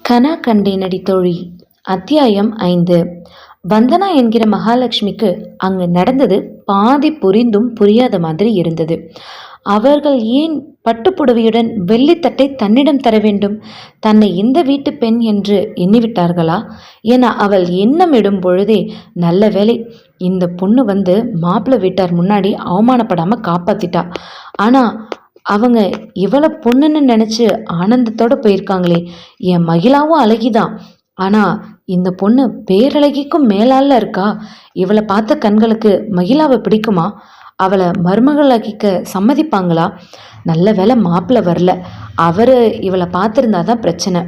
கனா கண்டேனடி தோழி. அத்தியாயம் 5. வந்தனா என்கிற மகாலட்சுமிக்கு அங்கு நடந்தது பாதி புரிந்தும் புரியாத மாதிரி இருந்தது. அவர்கள் ஏன் பட்டுப்புடவையுடன் வெள்ளித்தட்டை தன்னிடம் தர வேண்டும்? தன்னை இந்த வீட்டு பெண் என்று எண்ணிவிட்டார்களா என அவள் எண்ணமிடும் பொழுதே, நல்ல வேலை இந்த பொண்ணு வந்து மாப்பிள்ளை வீட்டார் முன்னாடி அவமானப்படாம காப்பாத்திட்டா. ஆனா அவங்க இவளை பொண்ணுன்னு நினச்சி ஆனந்தத்தோடு போயிருக்காங்களே. என் மகிழாவும் அழகிதான், ஆனால் இந்த பொண்ணு பேரழகிக்கும் மேலால இருக்கா. இவளை பார்த்த கண்களுக்கு மகிழாவை பிடிக்குமா? அவளை மருமகளாக்கிக்க சம்மதிப்பாங்களா? நல்ல வேலை மாப்பிள்ளை வரல. அவர் இவளை பார்த்துருந்தா தான் பிரச்சனை.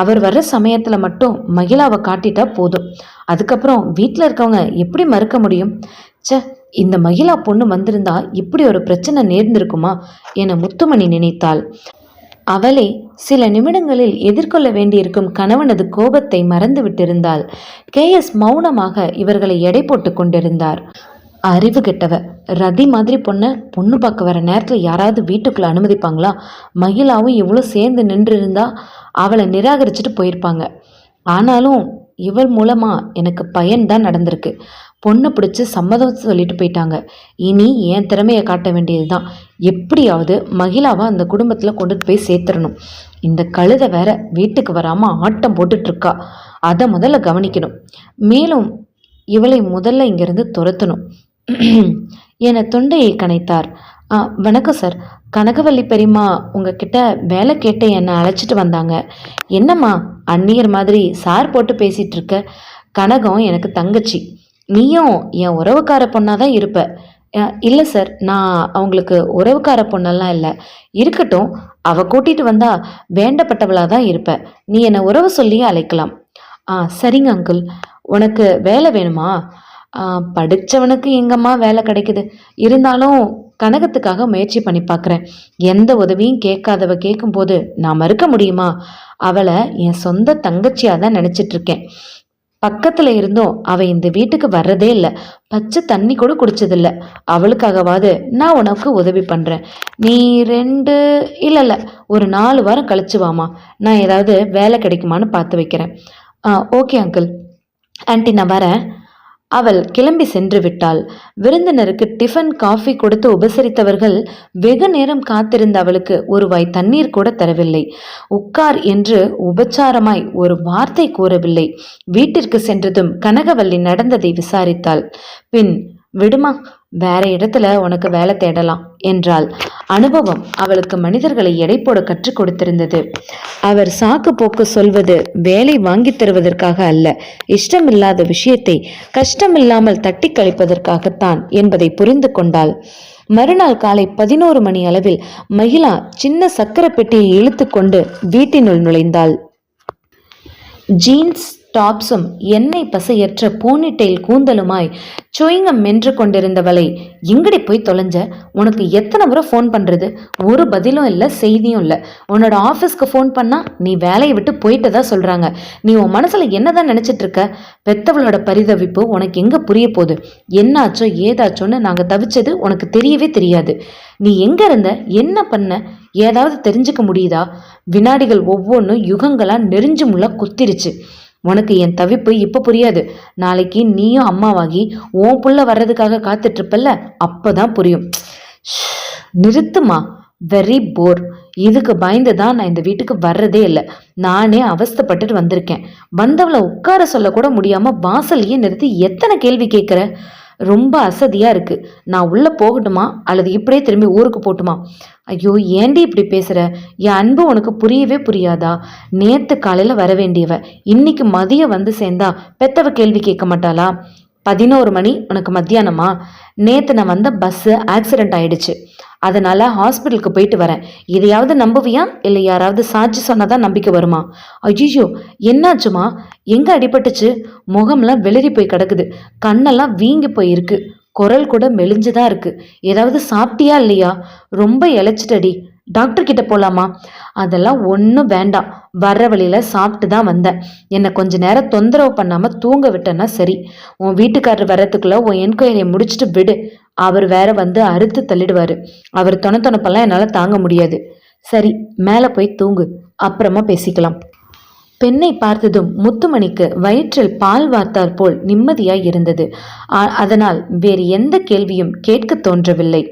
அவர் வர்ற சமயத்தில் மட்டும் மகிழாவை காட்டிட்டா போதும். அதுக்கப்புறம் வீட்டில் இருக்கவங்க எப்படி மறுக்க முடியும்? இந்த மகிழா பொண்ணு வந்திருந்தா இப்படி ஒரு பிரச்சனை நேர்ந்திருக்குமா என முத்துமணி நினைத்தாள். அவளே சில நிமிடங்களில் எதிர்கொள்ள வேண்டியிருக்கும் கணவனது கோபத்தை மறந்து விட்டிருந்தாள். KS மௌனமாக இவர்களை எடை போட்டு கொண்டிருந்தார். அறிவு கெட்டவ, ரதி மாதிரி பொண்ணு பார்க்க வர நேரத்தில் யாராவது வீட்டுக்குள்ள அனுமதிப்பாங்களா? மகிழாவும் இவ்வளோ சேர்ந்து நின்று இருந்தா அவளை நிராகரிச்சுட்டு போயிருப்பாங்க. ஆனாலும் இவள் மூலமா எனக்கு பயன்தான் நடந்திருக்கு. பொண்ணை பிடிச்சி சம்மதம் சொல்லிட்டு போயிட்டாங்க. இனி என் திறமையை காட்ட வேண்டியது தான். எப்படியாவது மகிழாவை அந்த குடும்பத்தில் கொண்டுட்டு போய் சேர்த்துடணும். இந்த கழுதை வேற வீட்டுக்கு வராமல் ஆட்டம் போட்டுட்ருக்கா. அதை முதல்ல கவனிக்கணும். மேலும் இவளை முதல்ல இங்கிருந்து துரத்தணும் என தொண்டையை கனைத்தார். வணக்கம் சார். கனகவல்லி பெரியம்மா உங்ககிட்ட வேலை கேட்டு என்னை அழைச்சிட்டு வந்தாங்க. என்னம்மா அந்நியர் மாதிரி சார் போட்டு பேசிகிட்டு இருக்க? கனகம் எனக்கு தங்கச்சி. நீயும் என் உறவுக்கார பொண்ணாதான் இருப்ப. இல்லை சார், நான் அவங்களுக்கு உறவுக்கார பொண்ணெல்லாம் இல்லை. இருக்கட்டும், அவள் கூட்டிகிட்டு வந்தா வேண்டப்பட்டவளாக தான் இருப்ப. நீ என்னை உறவு சொல்லி அழைக்கலாம். சரிங்க அங்குள். உனக்கு வேலை வேணுமா? படித்தவனுக்கு எங்கம்மா வேலை கிடைக்குது. இருந்தாலும் கனகத்துக்காக முயற்சி பண்ணி பார்க்குறேன். எந்த உதவியும் கேட்காதவ கேட்கும்போது நான் மறுக்க முடியுமா? அவளை என் சொந்த தங்கச்சியாக தான் நினச்சிட்ருக்கேன். பக்கத்தில் இருந்தும் அவள் இந்த வீட்டுக்கு வர்றதே இல்லை. பச்சை தண்ணி கூட குடிச்சதில்லை. அவளுக்காகவாது நான் உனக்கு உதவி பண்ணுறேன். நீ 2 இல்லை ஒரு 4 வாரம் கழிச்சு வாமா. நான் ஏதாவது வேலை கிடைக்குமான்னு பார்த்து வைக்கிறேன். Okay uncle. ஆன்ட்டி நான் வரேன். அவள் கிளம்பி சென்று விட்டாள். விருந்தினருக்கு டிஃபன் காஃபி கொடுத்து உபசரித்தவர்கள் வெகு நேரம் காத்திருந்த அவளுக்கு ஒரு வாய் தண்ணீர் கூட தரவில்லை. உட்கார் என்று உபச்சாரமாய் ஒரு வார்த்தை கூறவில்லை. வீட்டிற்கு சென்றதும் கனகவல்லி நடந்ததை விசாரித்தாள். பின், விடுமா, வேற இடத்துல உனக்கு வேலை தேடலாம் என்றாள். அனுபவம் அவளுக்கு மனிதர்களை எடை போட கற்றுக் கொடுத்திருந்தது. அவர் சாக்கு போக்கு சொல்வது வேலை வாங்கி தருவதற்காக அல்ல, இஷ்டமில்லாத விஷயத்தை கஷ்டமில்லாமல் தட்டி கழிப்பதற்காகத்தான் என்பதை புரிந்து கொண்டாள். மறுநாள் காலை 11 மணி அளவில் மகிழா சின்ன சக்கர பெட்டியை இழுத்து கொண்டு வீட்டினுள் நுழைந்தாள். ஜீன்ஸ் டாப்ஸும் எண்ணெய் பசையற்ற போனிடெயில் கூந்தலுமாய் சுயிங்கம் மென்று கொண்டிருந்தவளை, எங்கடி போய் தொலைஞ்ச? உனக்கு எத்தனை முறை ஃபோன் பண்ணுறது? ஒரு பதிலும் இல்லை, செய்தியும் இல்லை. உன்னோட ஆஃபீஸ்க்கு ஃபோன் பண்ணால் நீ வேலையை விட்டு போயிட்டு தான் சொல்கிறாங்க. நீ உன் மனசில் என்னதான் நினச்சிட்டு இருக்க? பெத்தவளோட பரிதவிப்பு உனக்கு எங்கே புரிய போகுது? என்னாச்சோ ஏதாச்சோன்னு நாங்கள் தவிச்சது உனக்கு தெரியவே தெரியாது. நீ எங்கே இருந்த, என்ன பண்ண, ஏதாவது தெரிஞ்சுக்க முடியுதா? வினாடிகள் ஒவ்வொன்றும் யுகங்களாக நெறிஞ்சு முள்ள குத்திருச்சு. உனக்கு என் தவிப்பு இப்போ புரியாது. நாளைக்கு நீயும் அம்மாவாகி உன் புள்ள வர்றதுக்காக காத்துட்ருப்பல்ல, அப்போதான் புரியும். நிறுத்துமா, வெரி போர். இதுக்கு பயந்து தான் நான் இந்த வீட்டுக்கு வர்றதே இல்லை. நானே அவஸ்தைப்பட்டுட்டு வந்திருக்கேன். வந்தவளை உட்கார சொல்ல கூட முடியாமல் வாசலையே நிறுத்தி எத்தனை கேள்வி கேட்குற? ரொம்ப அசதியாக இருக்குது. நான் உள்ளே போகட்டுமா அல்லது இப்படியே திரும்பி ஊருக்கு போட்டுமா? ஐயோ, ஏண்டி இப்படி பேசுகிற? என் அன்பு உனக்கு புரியவே புரியாதா? நேற்று காலையில் வர வேண்டியவ இன்னைக்கு மதியம் வந்து சேர்ந்தா பெத்தவ கேள்வி கேட்க மாட்டாளா? 11 மணி உனக்கு மத்தியானமா? நேற்று நான் வந்த பஸ்ஸு ஆக்சிடெண்ட் ஆயிடுச்சு. அதனால ஹாஸ்பிட்டலுக்கு போயிட்டு வரேன். இதையாவது நம்புவியா இல்லை யாராவது சாட்சி சொன்னாதான் நம்பிக்கை வருமா? ஐயோ, என்னாச்சுமா? எங்கே அடிபட்டுச்சு? முகம்லாம் வெளிரி போய் கிடக்குது. கண்ணெல்லாம் வீங்கி போயிருக்கு. குரல் கூட மெலிஞ்சுதான் இருக்கு. ஏதாவது சாப்பிட்டியா இல்லையா? ரொம்ப இழைச்சிட்டடி. டாக்டர் கிட்ட போகலாமா? அதெல்லாம் ஒன்றும் வேண்டாம். வர்ற வழியில் சாப்பிட்டு தான் வந்தேன். என்னை கொஞ்ச நேரம் தொந்தரவு பண்ணாமல் தூங்க விட்டேன்னா சரி. உன் வீட்டுக்காரர் வர்றதுக்குள்ளே உன் என்கொயரியை முடிச்சுட்டு விடு. அவர் வேற வந்து அறுத்து தள்ளிடுவார். அவர் தொணத்தொணப்பெல்லாம் என்னால் தாங்க முடியாது. சரி, மேலே போய் தூங்கு, அப்புறமா பேசிக்கலாம். பெண்ணை பார்த்ததும் முத்துமணிக்கு வயிற்றில் பால் வார்த்தாற் போல் நிம்மதியாய் இருந்தது. அதனால் வேறு எந்த கேள்வியும் கேட்க தோன்றவில்லை.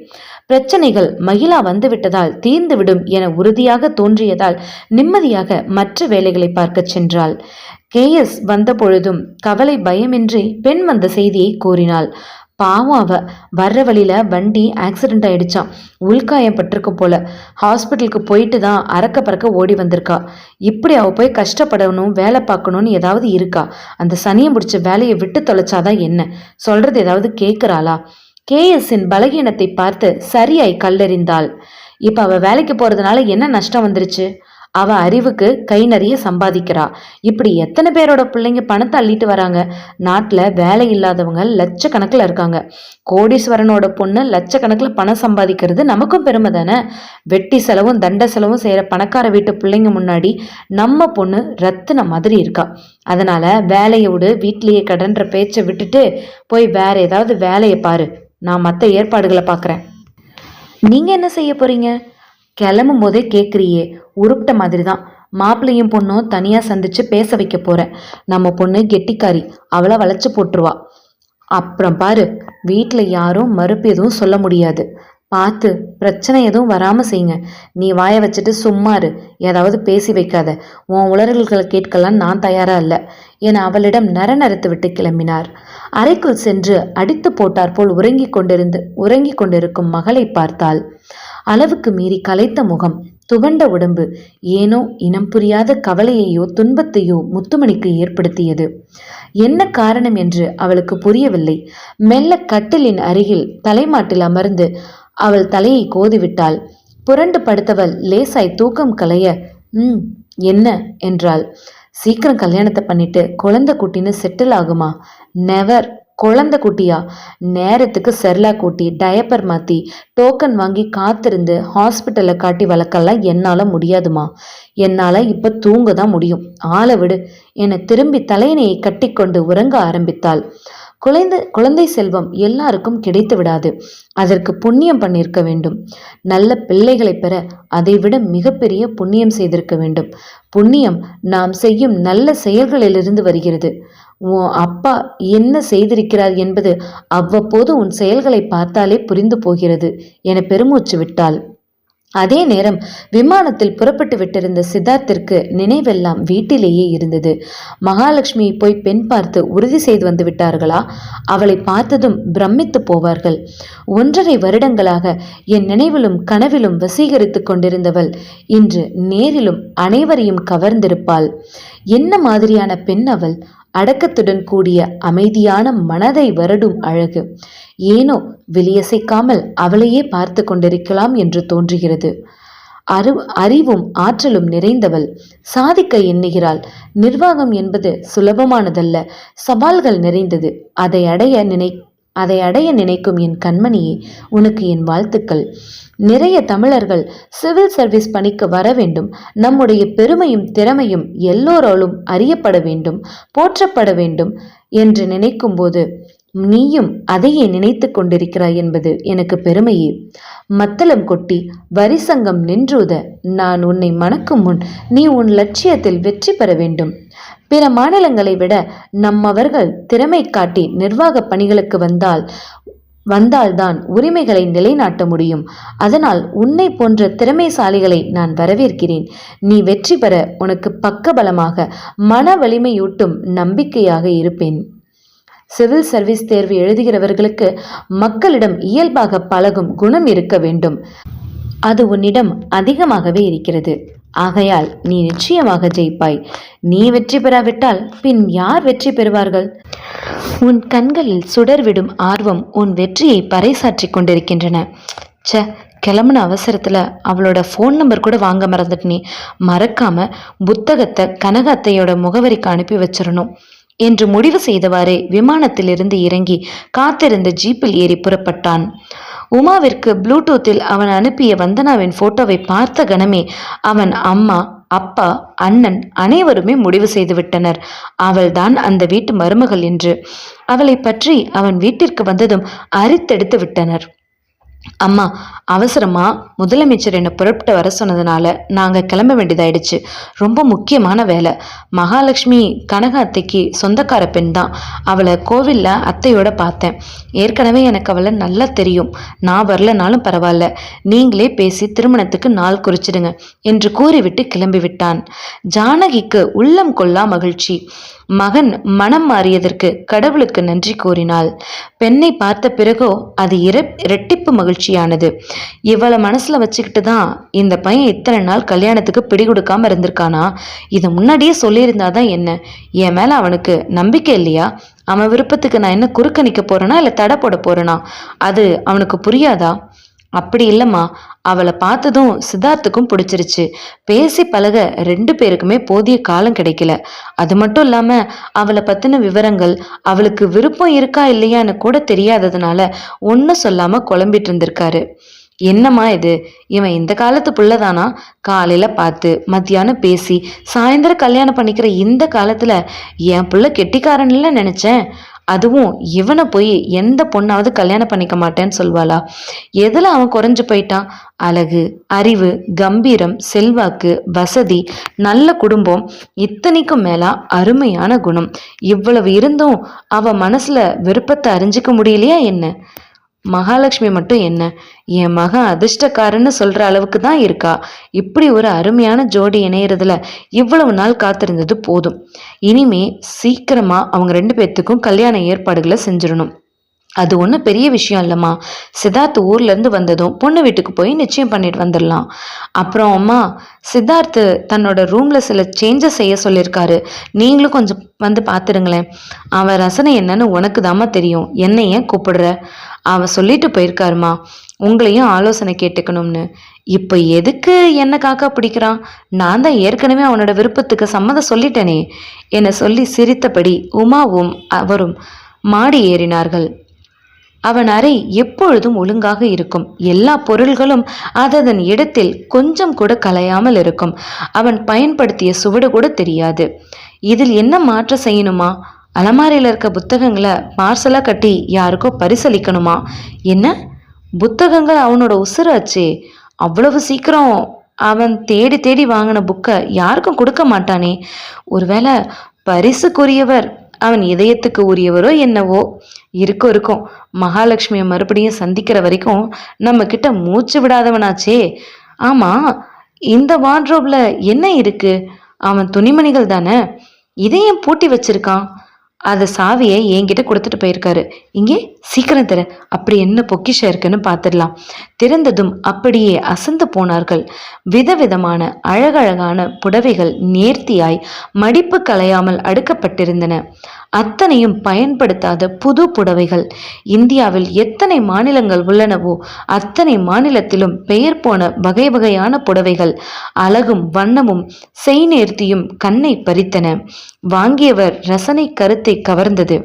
பிரச்சனைகள் மகிழா வந்துவிட்டதால் தீர்ந்துவிடும் என உறுதியாக தோன்றியதால் நிம்மதியாக மற்ற வேலைகளை பார்க்கச் சென்றாள். KS வந்த பொழுதும் கவலை பயமின்றி பெண் வந்த செய்தியை கூறினாள். பாவம், அவ வர்ற வழியில வண்டி ஆக்சிடென்ட் ஆயிடுச்சான், உள்காயம் பட்டிருக்கும் போல. ஹாஸ்பிட்டலுக்கு போயிட்டு தான் அறக்க பறக்க ஓடி வந்திருக்கா. இப்படி அவ போய் கஷ்டப்படணும், வேலை பார்க்கணும்னு ஏதாவது இருக்கா? அந்த சனியை முடிச்ச வேலையை விட்டு தொலைச்சாதான் என்ன? சொல்றது ஏதாவது கேட்கிறாளா? KSன் பலகீனத்தை பார்த்து சரியாய் கல்லெறிந்தாள். இப்ப அவ வேலைக்கு போறதுனால என்ன நஷ்டம் வந்துருச்சு? அவ அறிவுக்கு கை நிறைய சம்பாதிக்கிறா. இப்படி எத்தனை பேரோட பிள்ளைங்க பணத்தை அள்ளிட்டு வராங்க. நாட்டுல வேலை இல்லாதவங்க லட்சக்கணக்கில் இருக்காங்க. கோடீஸ்வரனோட பொண்ணு லட்சக்கணக்கில் பணம் சம்பாதிக்கிறது நமக்கும் பெருமை தானே. வெட்டி செலவும் தண்ட செலவும் செய்யற பணக்கார வீட்டு பிள்ளைங்க முன்னாடி நம்ம பொண்ணு ரத்தின மாதிரி இருக்கா. அதனால வேலையை விடு, வீட்லயே கடன்ற பேச்சை விட்டுட்டு போய் வேற ஏதாவது வேலையை பாரு. நான் மற்ற ஏற்பாடுகளை பார்க்குறேன். நீங்க என்ன செய்ய போறீங்க? கிளம்பும் போதே கேட்குறியே, உருப்பிட்ட மாதிரி தான். மாப்பிள்ளையும் பொண்ணும் தனியாக சந்திச்சு பேச வைக்க போகிறேன். நம்ம பொண்ணு கெட்டிக்காரி, அவளை வளைச்சு போட்டுருவா. அப்புறம் பாரு, வீட்டில் யாரும் மறுப்பு எதுவும் சொல்ல முடியாது. பார்த்து பிரச்சனை எதுவும் வராமல் செய்யுங்க. நீ வாயை வச்சுட்டு சும்மாரு, ஏதாவது பேசி வைக்காத. உன் உளறல்களை கேட்கலாம் நான் தயாராக இல்லை என அவளிடம் நரநரத்து விட்டு கிளம்பினார். அறைக்குள் சென்று அடித்து போட்டார் போல் உறங்கி கொண்டிருக்கும் மகளை பார்த்தாள். அளவுக்கு மீறி களைத்த முகம், துவண்ட உடம்பு ஏனோ இனம் புரியாத கவலையையோ துன்பத்தையோ முத்துமணிக்கு ஏற்படுத்தியது. என்ன காரணம் என்று அவளுக்கு புரியவில்லை. மெல்ல கட்டிலின் அருகில் தலைமாட்டில் அமர்ந்து அவள் தலையை கோதிவிட்டாள். புரண்டு படுத்தவள் லேசாய் தூக்கம் கலைய, என்ன என்றாள். சீக்கிரம் கல்யாணத்தை பண்ணிட்டு குழந்தை குட்டின்னு செட்டில் ஆகுமா? நெவர். குழந்தை குட்டியா? நேரத்துக்கு செர்லா கூட்டி டயப்பர் மாற்றி டோக்கன் வாங்கி காத்திருந்து ஹாஸ்பிட்டலில் காட்டி வளர்க்கலாம் என்னால் முடியாதுமா. என்னால் இப்போ தூங்க தான் முடியும், ஆளை விடு என திரும்பி தலையணையை கட்டிக்கொண்டு உறங்க ஆரம்பித்தாள். குழந்தை செல்வம் எல்லாருக்கும் கிடைத்து விடாது. அதற்கு புண்ணியம் பண்ணியிருக்க வேண்டும். நல்ல பிள்ளைகளை பெற அதைவிட மிகப்பெரிய புண்ணியம் செய்திருக்க வேண்டும். புண்ணியம் நாம் செய்யும் நல்ல செயல்களிலிருந்து வருகிறது. உன் அப்பா என்ன செய்திருக்கிறார் என்பது அவ்வப்போது உன் செயல்களை பார்த்தாலே புரிந்து போகிறது என பெருமூச்சு விட்டாள். அதே நேரம் விமானத்தில் புறப்பட்டு விட்டிருந்த சித்தார்த்திற்கு நினைவெல்லாம் வீட்டிலேயே இருந்தது. மகாலட்சுமியை போய் பெண் பார்த்து உறுதி செய்து வந்து விட்டார்களா? அவளை பார்த்ததும் பிரமித்து போவார்கள். 1.5 வருடங்களாக என் நினைவிலும் கனவிலும் வசீகரித்து கொண்டிருந்தவள் இன்று நேரிலும் அனைவரையும் கவர்ந்திருப்பாள். என்ன மாதிரியான பெண் அவள்? அடக்கத்துடன் கூடிய அமைதியான மனதை வருடும் அழகு. ஏனோ வெளியசைக்காமல் அவளையே பார்த்து கொண்டிருக்கலாம் என்று தோன்றுகிறது. அறிவும் ஆற்றலும் நிறைந்தவள். சாதிக்க எண்ணுகிறாள். நிர்வாகம் என்பது சுலபமானதல்ல, சவால்கள் நிறைந்தது. அதை அடைய நினைக்கும் என் கண்மணியே, உனக்கு என் வாழ்த்துக்கள். நிறைய தமிழர்கள் சிவில் சர்வீஸ் பணிக்கு வர வேண்டும். நம்முடைய பெருமையும் திறமையும் எல்லோராலும் அறியப்பட வேண்டும், போற்றப்பட வேண்டும் என்று நினைக்கும் போது நீயும் அதையே நினைத்து கொண்டிருக்கிறாய் என்பது எனக்கு பெருமையே. மத்தளம் கொட்டி வரிசங்கம் நின்றுத நான் உன்னை மணக்கும் முன் நீ உன் லட்சியத்தில் வெற்றி பெற வேண்டும். பிற மாநிலங்களை விட நம்மவர்கள் திறமை காட்டி நிர்வாக பணிகளுக்கு வந்தால்தான் உரிமைகளை நிலைநாட்ட முடியும். அதனால் உன்னை போன்ற திறமைசாலிகளை நான் வரவேற்கிறேன். நீ வெற்றி பெற உனக்கு பக்கபலமாக மன வலிமையூட்டும் நம்பிக்கையாக இருப்பேன். சிவில் சர்வீஸ் தேர்வு எழுதுகிறவர்களுக்கு மக்களிடம் இயல்பாக பழகும் குணம் இருக்க வேண்டும். அது உன்னிடம் அதிகமாகவே இருக்கிறது. ஆகையால் நீ நிச்சயமாக ஜெயிப்பாய். நீ வெற்றி பெறாவிட்டால் பின் யார் வெற்றி பெறுவார்கள்? உன் கண்களில் சுடர்விடும் ஆர்வம் உன் வெற்றியை பறைசாற்றி கொண்டிருக்கின்றன. கிளம்புன அவசரத்தில் அவளோட ஃபோன் நம்பர் கூட வாங்க மறந்துட்டனே. மறக்காம புத்தகத்தை கனக அத்தையோட முகவரிக்கு அனுப்பி வச்சிடணும் என்று முடிவு செய்தவாறே விமானத்திலிருந்து இறங்கி காத்திருந்த ஜீப்பில் ஏறி புறப்பட்டான். உமாவிற்கு ப்ளூடூத்தில் அவன் அனுப்பிய வந்தனாவின் போட்டோவை பார்த்த கணமே அவன் அம்மா, அப்பா, அண்ணன் அனைவருமே முடிவு செய்துவிட்டனர் அவள்தான் அந்த வீட்டு மருமகள் என்று. அவளை பற்றி அவன் வீட்டிற்கு வந்ததும் அரித்தெடுத்து விட்டனர். அம்மா, அவசரமா முதலமைச்சர் என்னை புறப்பட்டு வர சொன்னதுனால நாங்கள் கிளம்ப வேண்டியதாயிடுச்சு. ரொம்ப முக்கியமான வேலை. மகாலட்சுமி கனக அத்தைக்கு சொந்தக்கார பெண் தான். அவளை கோவிலில் அத்தையோட பார்த்தேன். ஏற்கனவே எனக்கு அவளை நல்லா தெரியும். நான் வரலனாலும் பரவாயில்ல, நீங்களே பேசி திருமணத்துக்கு நாள் குறிச்சிடுங்க என்று கூறிவிட்டு கிளம்பி விட்டான். ஜானகிக்கு உள்ளம் கொள்ளா மகிழ்ச்சி. மகன் மனம் மாறியதற்கு கடவுளுக்கு நன்றி கூறினாள். பெண்ணை பார்த்த பிறகோ அது இரட்டிப்பு மகிழ்ச்சியானது. இவளை மனசுல வச்சுக்கிட்டு தான் இந்த பையன் இத்தனை நாள் கல்யாணத்துக்கு பிடி கொடுக்காம இருந்திருக்கானா? இதை முன்னாடியே சொல்லியிருந்தாதான் என்ன? என் மேல அவனுக்கு நம்பிக்கை இல்லையா? அவன் விருப்பத்துக்கு நான் என்ன குறுக்க நிக்க போறேனா இல்லை தடை போட போறேனா? அது அவனுக்கு புரியாதா? அப்படி இல்லைம்மா, அவளை பார்த்ததும் சித்தார்த்துக்கும் பிடிச்சிருச்சு. பேசி பழக 2 பேருக்குமே போதிய காலம் கிடைக்கல. அது மட்டும் இல்லாம அவளை பத்தின விவரங்கள், அவளுக்கு விருப்பம் இருக்கா இல்லையான்னு கூட தெரியாததுனால ஒன்னும் சொல்லாம குழம்பிட்டு இருந்திருக்காரு. என்னம்மா இது, இவன் இந்த காலத்து புள்ளதானா? காலையில பார்த்து மத்தியானம் பேசி சாயந்தரம் கல்யாணம் பண்ணிக்கிற இந்த காலத்துல என் புள்ள கெட்டிக்காரன்ல நினைச்சேன். அதுவும் இவனை போய் எந்த பொண்ணாவது கல்யாணம் பண்ணிக்க மாட்டேன்னு சொல்வாளா? எதுல அவன் குறைஞ்சு போயிட்டான்? அழகு, அறிவு, கம்பீரம், செல்வாக்கு, வசதி, நல்ல குடும்பம், இத்தனைக்கும் மேலா அருமையான குணம். இவ்வளவு இருந்தும் அவ மனசுல விருப்பத்தை அறிஞ்சிக்க முடியலையா என்ன? மகாலட்சுமி மட்டும் என்ன, என் மகன் அதிர்ஷ்டக்காரன்னு சொல்ற அளவுக்கு தான் இருக்கா. இப்படி ஒரு அருமையான ஜோடி இணையறதுல இவ்வளவு நாள் காத்திருந்தது போதும். இனிமே சீக்கிரமா அவங்க 2 பேர்த்துக்கும் கல்யாண ஏற்பாடுகளை செஞ்சிடணும். அது ஒன்றும் பெரிய விஷயம் இல்லைம்மா. சித்தார்த் ஊர்லேருந்து வந்ததும் பொண்ணு வீட்டுக்கு போய் நிச்சயம் பண்ணிட்டு வந்துடலாம். அப்புறம் அம்மா, சித்தார்த்து தன்னோட ரூமில் சில சேஞ்சஸ் செய்ய சொல்லியிருக்காரு. நீங்களும் கொஞ்சம் வந்து பார்த்துடுங்களேன். அவன் ரசனை என்னன்னு உனக்கு தாம்மா தெரியும். என்னை ஏன் கூப்பிடுற? அவன் சொல்லிட்டு போயிருக்காருமா, உங்களையும் ஆலோசனை கேட்டுக்கணும்னு. இப்போ எதுக்கு என்ன காக்கா பிடிக்கிறான்? நான் தான் ஏற்கனவே அவனோட விருப்பத்துக்கு சம்மதம் சொல்லிட்டேனே என சொல்லி சிரித்தபடி உமாவும் அவரும் மாடி ஏறினார்கள். அவன் அறை எப்பொழுதும் ஒழுங்காக இருக்கும். எல்லா பொருள்களும் அதன் இடத்தில் கொஞ்சம் கூட கலையாமல் இருக்கும். அவன் பயன்படுத்திய சுவடு கூட தெரியாது. இதில் என்ன மாற்றம் செய்யணுமா? அலமாரியில் இருக்க புத்தகங்களை பார்சலா கட்டி யாருக்கோ பரிசளிக்கணுமா? என்ன, புத்தகங்கள் அவனோட உசுராச்சே. அவ்வளவு சீக்கிரம் அவன் தேடி தேடி வாங்கின புக்கை யாருக்கும் கொடுக்க மாட்டானே. ஒருவேளை பரிசுக்குரியவர் அவன் இதயத்துக்கு உரியவரோ என்னவோ. இருக்கும். மகாலட்சுமியை மறுபடியும் சந்திக்கிற வரைக்கும் நம்ம கிட்ட மூச்சு விடாதவனாச்சே. ஆமா, இந்த வார்ட்ரோப்ல என்ன இருக்கு? அவன் துணிமணிகள் தானே. இதையும் பூட்டி வச்சிருக்கான். அதை சாவியை என்கிட்ட கொடுத்துட்டு போயிருக்காரு. இங்கே சீக்கிரம் தர, அப்படி என்ன பொக்கிஷம் இருக்குன்னு பார்த்துடலாம். திறந்ததும் அப்படியே அசந்து போனார்கள். விதவிதமான அழகழகான புடவைகள் நேர்த்தியாய் மடிப்பு கலையாமல் அடுக்கப்பட்டிருந்தன. அத்தனையும் பயன்படுத்தாத புது புடவைகள். இந்தியாவில் எத்தனை மாநிலங்கள் உள்ளனவோ அத்தனை மாநிலத்திலும் பெயர் போன வகை வகையான புடவைகள். அழகும் வண்ணமும் செய்நேர்த்தியும் கண்ணை பறித்தன. வாங்கியவர் ரசனை கருத்தை கவர்ந்தது.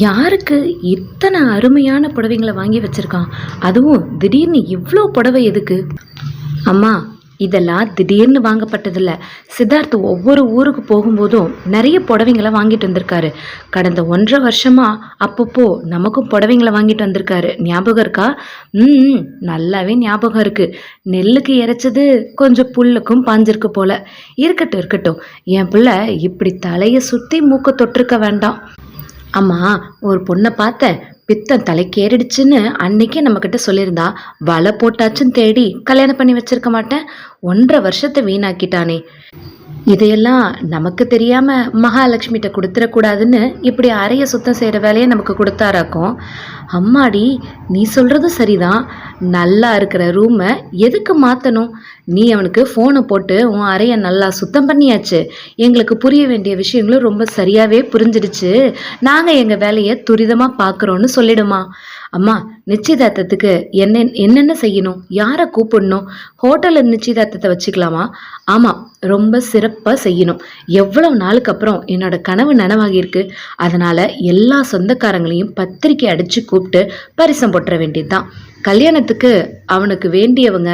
யாருக்கு இத்தனை அருமையான புடவைங்களை வாங்கி வச்சிருக்கான்? அதுவும் திடீர்னு இவ்வளோ புடவை எதுக்கு? அம்மா, இதெல்லாம் திடீர்னு வாங்கப்பட்டதில்ல. சித்தார்த் ஒவ்வொரு ஊருக்கு போகும்போதும் நிறைய புடவைங்களை வாங்கிட்டு வந்திருக்காரு. கடந்த 1.5 வருஷமா அப்பப்போ நமக்கும் புடவைங்களை வாங்கிட்டு வந்திருக்காரு. ஞாபகம் இருக்கா? நல்லாவே ஞாபகம் இருக்கு. நெல்லுக்கு இறைச்சது கொஞ்சம் புல்லுக்கும் பாஞ்சிருக்கு போல. இருக்கட்டும், என் பிள்ளை இப்படி தலையை சுற்றி மூக்க தொட்டிருக்க வேண்டாம். அம்மா, ஒரு பொண்ணை பார்த்தேன், பித்தம் தலைக்கேறிடுச்சுன்னு அன்னைக்கே நம்மக்கிட்ட சொல்லியிருந்தா வலை போட்டாச்சுன்னு தேடி கல்யாணம் பண்ணி வச்சிருக்க மாட்டேன். 1.5 வருஷத்தை வீணாக்கிட்டானே. இதையெல்லாம் நமக்கு தெரியாம மகாலட்சுமிகிட்ட கொடுத்துடக்கூடாதுன்னு இப்படி அறைய சுத்தம் செய்கிற வேலையை நமக்கு கொடுத்தாராக்கும். அம்மாடி, நீ சொல்கிறதும் சரிதான். நல்லா இருக்கிற ரூமை எதுக்கு மாற்றணும்? நீ அவனுக்கு ஃபோனை போட்டு உன் அறையை நல்லா சுத்தம் பண்ணியாச்சு. எங்களுக்கு புரிய வேண்டிய விஷயங்களும் ரொம்ப சரியாகவே புரிஞ்சிடுச்சு. நாங்கள் எங்கள் வேலையை துரிதமாக பார்க்குறோன்னு சொல்லிடுமா. அம்மா, நிச்சயதார்த்தத்துக்கு என்னென்ன செய்யணும்? யாரை கூப்பிடணும்? ஹோட்டலில் நிச்சயதார்த்தத்தை வச்சுக்கலாமா? ஆமாம், ரொம்ப சிறப்பாக செய்யணும். எவ்வளவு நாளுக்கு அப்புறம் என்னோட கனவு நனவாகியிருக்கு. அதனால் எல்லா சொந்தக்காரங்களையும் பத்திரிக்கை அடித்து கூப்பிட்டு பரிசம் போட்டுற வேண்டியது தான். கல்யாணத்துக்கு அவனுக்கு வேண்டியவங்க,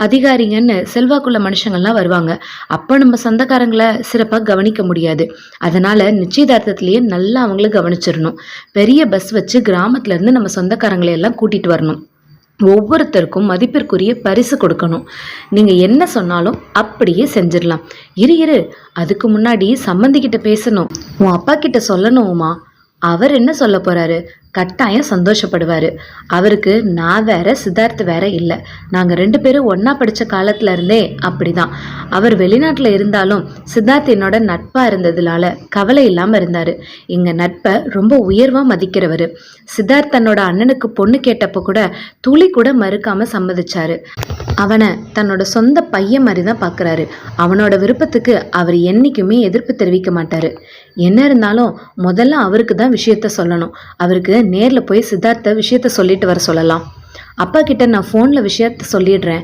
அதிகாரிங்கன்னு செல்வாக்குள்ள மனுஷங்கள்லாம் வருவாங்க. அப்போ நம்ம சொந்தக்காரங்களை சிறப்பாக கவனிக்க முடியாது. அதனால் நிச்சயதார்த்தத்திலேயே நல்லா அவங்கள கவனிச்சிடணும். பெரிய பஸ் வச்சு கிராமத்துலேருந்து நம்ம சொந்தக்காரங்களை எல்லாம் கூட்டிகிட்டு வரணும். ஒவ்வொருத்தருக்கும் மதிப்பிற்குரிய பரிசு கொடுக்கணும். நீங்கள் என்ன சொன்னாலும் அப்படியே செஞ்சிடலாம். இரு அதுக்கு முன்னாடி சம்மந்திக்கிட்ட பேசணும். உன் அப்பா கிட்ட சொல்லணும் உமா. அவர் என்ன சொல்ல போறாரு? கட்டாயம் சந்தோஷப்படுவாரு. அவருக்கு நான் வேற சித்தார்த் வேற இல்லை. நாங்கள் 2 பேரும் ஒன்னா படித்த காலத்துல இருந்தே அப்படிதான். அவர் வெளிநாட்டில் இருந்தாலும் சித்தார்த் என்னோட நட்பா இருந்ததுனால கவலை இல்லாமல் இருந்தாரு. எங்க நட்பை ரொம்ப உயர்வா மதிக்கிறவர். சித்தார்த் தன்னோட அண்ணனுக்கு பொண்ணு கேட்டப்போ கூட துளி கூட மறுக்காம சம்மதிச்சாரு. அவனை தன்னோட சொந்த பையன் மாதிரி தான் பார்க்குறாரு. அவனோட விருப்பத்துக்கு அவர் என்றைக்குமே எதிர்ப்பு தெரிவிக்க மாட்டார். என்ன இருந்தாலும் முதல்ல அவருக்கு தான் விஷயத்த சொல்லணும். அவருக்கு நேரில் போய் சித்தார்த்த விஷயத்த சொல்லிட்டு வர சொல்லலாம். அப்பா கிட்ட நான் ஃபோனில் விஷயத்த சொல்லிடுறேன்.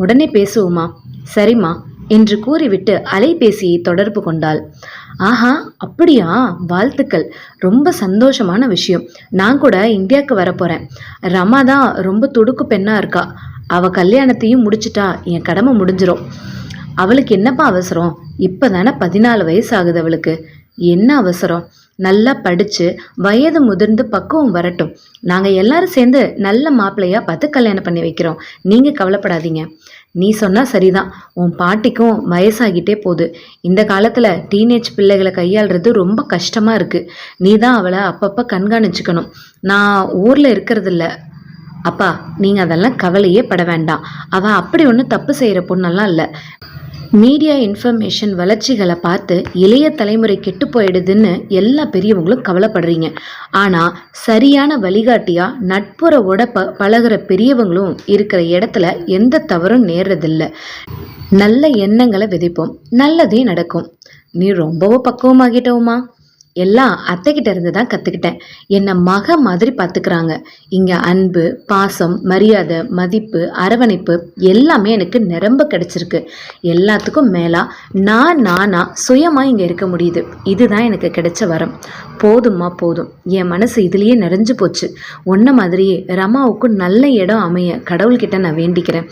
உடனே பேசுவோமா? சரிம்மா என்று கூறிவிட்டு அலைபேசியை தொடர்பு கொண்டாள். ஆஹா, அப்படியா? வாழ்த்துக்கள். ரொம்ப சந்தோஷமான விஷயம். நான் கூட இந்தியாவுக்கு வரப்போகிறேன். ரமா தான் ரொம்ப துடுக்கு பெண்ணாக இருக்கா. அவள் கல்யாணத்தையும் முடிச்சிட்டா என் கடமை முடிஞ்சிடும். அவளுக்கு என்னப்பா அவசரம்? இப்போ தானே 14 வயசு ஆகுது அவளுக்கு. என்ன அவசரம்? நல்லா படித்து வயது முதிர்ந்து பக்குவம் வரட்டும். நாங்கள் எல்லாரும் சேர்ந்து நல்ல மாப்பிள்ளையாக பார்த்து கல்யாணம் பண்ணி வைக்கிறோம். நீங்கள் கவலைப்படாதீங்க. நீ சொன்னால் சரிதான். உன் பாட்டிக்கும் வயசாகிட்டே போகுது. இந்த காலத்தில் டீனேஜ் பிள்ளைகளை கையாளுறது ரொம்ப கஷ்டமாக இருக்குது. நீ தான் அவளை அப்பப்போ கண்காணிச்சுக்கணும். நான் ஊரில் இருக்கிறதில்ல. அப்பா, நீங்கள் அதெல்லாம் கவலையே பட வேண்டாம். அவள் அப்படி ஒன்றும் தப்பு செய்கிற பொண்ணெல்லாம் இல்லை. மீடியா இன்ஃபர்மேஷன் வளர்ச்சிகளை பார்த்து இளைய தலைமுறை கெட்டு போயிடுதுன்னு எல்லா பெரியவங்களும் கவலைப்படுறீங்க. ஆனால் சரியான வழிகாட்டியாக நட்புறவோட பழகிற பெரியவங்களும் இருக்கிற இடத்துல எந்த தவறும் நேர்றதில்லை. நல்ல எண்ணங்களை விதைப்போம், நல்லதே நடக்கும். நீ ரொம்பவும் பக்குவமாகிட்டவுமா. எல்லாம் அத்தைக்கிட்ட இருந்து தான் கற்றுக்கிட்டேன். என்னை மக மாதிரி பார்த்துக்கிறாங்க. இங்கே அன்பு, பாசம், மரியாதை, மதிப்பு, அரவணைப்பு எல்லாமே எனக்கு நிரம்ப கிடைச்சிருக்கு. எல்லாத்துக்கும் மேலா நானா சுயமாக இங்கே இருக்க முடியுது. இதுதான் எனக்கு கிடைச்ச வரம். போதும்மா போதும். என் மனசு இதுலேயே நிறைஞ்சு போச்சு. ஒன்றை மாதிரியே ரமாவுக்கும் நல்ல இடம் அமைய கடவுள்கிட்ட நான் வேண்டிக்கிறேன்.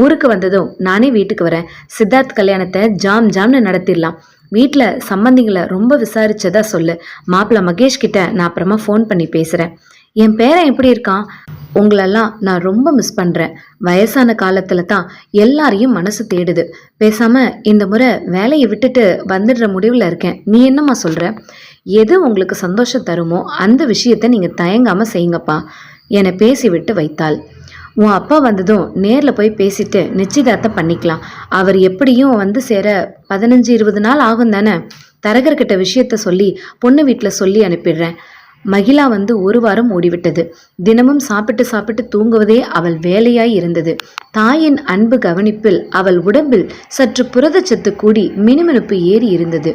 ஊருக்கு வந்ததும் நானே வீட்டுக்கு வரேன். சித்தார்த் கல்யாணத்தை ஜாம்னு நடத்திடலாம். வீட்டில் சம்பந்திங்களை ரொம்ப விசாரிச்சதா சொல்லு. மாப்பிள்ளை மகேஷ் கிட்ட நான் அப்புறமா ஃபோன் பண்ணி பேசுகிறேன். என் பேரன் எப்படி இருக்கான்? உங்களெல்லாம் நான் ரொம்ப மிஸ் பண்ணுறேன். வயசான காலத்தில் தான் எல்லாரையும் மனசு தேடுது. பேசாமல் இந்த முறை வேலையை விட்டுட்டு வந்துடுற முடிவில் இருக்கேன். நீ என்னம்மா சொல்கிற? எது உங்களுக்கு சந்தோஷம் தருமோ அந்த விஷயத்தை நீங்கள் தயங்காமல் செய்யுங்கப்பா என பேசிவிட்டு வைத்தாள். உன் அப்பா வந்ததும் நேரில் போய் பேசிட்டு நிச்சயதார்த்தம் பண்ணிக்கலாம். அவர் எப்படியும் வந்து சேர 15-20 நாள் ஆகும் தானே. தரகர்கிட்ட விஷயத்த சொல்லி பொண்ணு வீட்டில் சொல்லி அனுப்பிடுறேன். மகிழா வந்து 1 வாரம் ஓடிவிட்டது. தினமும் சாப்பிட்டு தூங்குவதே அவள் வேலையாய் இருந்தது. தாயின் அன்பு கவனிப்பில் அவள் உடம்பில் சற்று புரதச்சத்து கூடி மினுமினுப்பு ஏறி இருந்தது.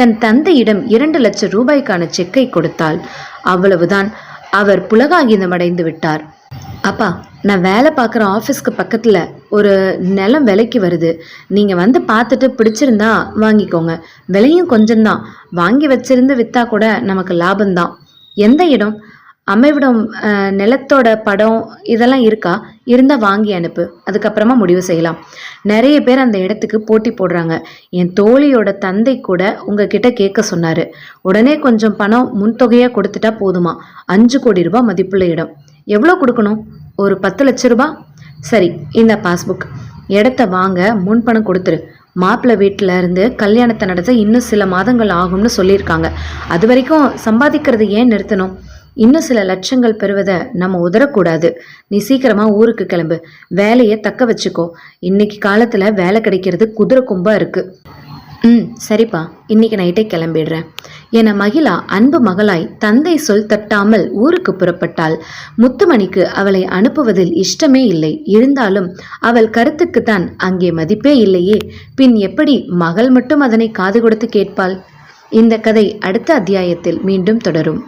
தன் தந்தையிடம் 2 லட்சம் ரூபாய்க்கான செக்கை கொடுத்தாள். அவ்வளவுதான். அவர் புலகாகிதமடைந்து விட்டார். அப்பா, நான் வேலை பார்க்குற ஆஃபீஸ்க்கு பக்கத்தில் ஒரு நிலம் விலைக்கு வருது. நீங்கள் வந்து பார்த்துட்டு பிடிச்சிருந்தா வாங்கிக்கோங்க. விலையும் கொஞ்சம்தான். வாங்கி வச்சிருந்து விற்றா கூட நமக்கு லாபம்தான். எந்த இடம்? அமைவிடம், நிலத்தோட படம் இதெல்லாம் இருக்கா? இருந்தால் வாங்கி அனுப்பு. அதுக்கப்புறமா முடிவு செய்யலாம். நிறைய பேர் அந்த இடத்துக்கு போட்டி போடுறாங்க. என் தோழியோட தந்தை கூட உங்ககிட்ட கேட்க சொன்னார். உடனே கொஞ்சம் பணம் முன்தொகையாக கொடுத்துட்டா போதுமா. 5 கோடி ரூபாய் மதிப்புள்ள இடம். எவ்வளோ கொடுக்கணும்? ஒரு 10 லட்சம் ரூபாய். சரி, இந்த பாஸ்புக். இடத்த வாங்க முன்பணம் கொடுத்துரு. மாப்பிள்ளை வீட்டில் இருந்து கல்யாணத்தை நடத்த இன்னும் சில மாதங்கள் ஆகும்னு சொல்லியிருக்காங்க. அது வரைக்கும் சம்பாதிக்கிறது ஏன் நிறுத்தணும்? இன்னும் சில லட்சங்கள் பெறுவதை நம்ம உதறக்கூடாது. நீ சீக்கிரமாக ஊருக்கு கிளம்பு. வேலையை தக்க வச்சுக்கோ. இன்னைக்கு காலத்தில் வேலை கிடைக்கிறது குதிரை கும்பாக இருக்குது. சரிப்பா, இன்னைக்கு நைட்டே கிளம்பிடுறேன் என மகிழா அன்பு மகளாய் தந்தை சொல் தட்டாமல் ஊருக்கு புறப்பட்டாள். முத்துமணிக்கு அவளை அனுப்புவதில் இஷ்டமே இல்லை. இருந்தாலும் அவள் கருத்துக்குத்தான் அங்கே மதிப்பே இல்லையே. பின் எப்படி மகள் மட்டும் அதனை காது கொடுத்து கேட்பாள்? இந்த கதை அடுத்த அத்தியாயத்தில் மீண்டும் தொடரும்.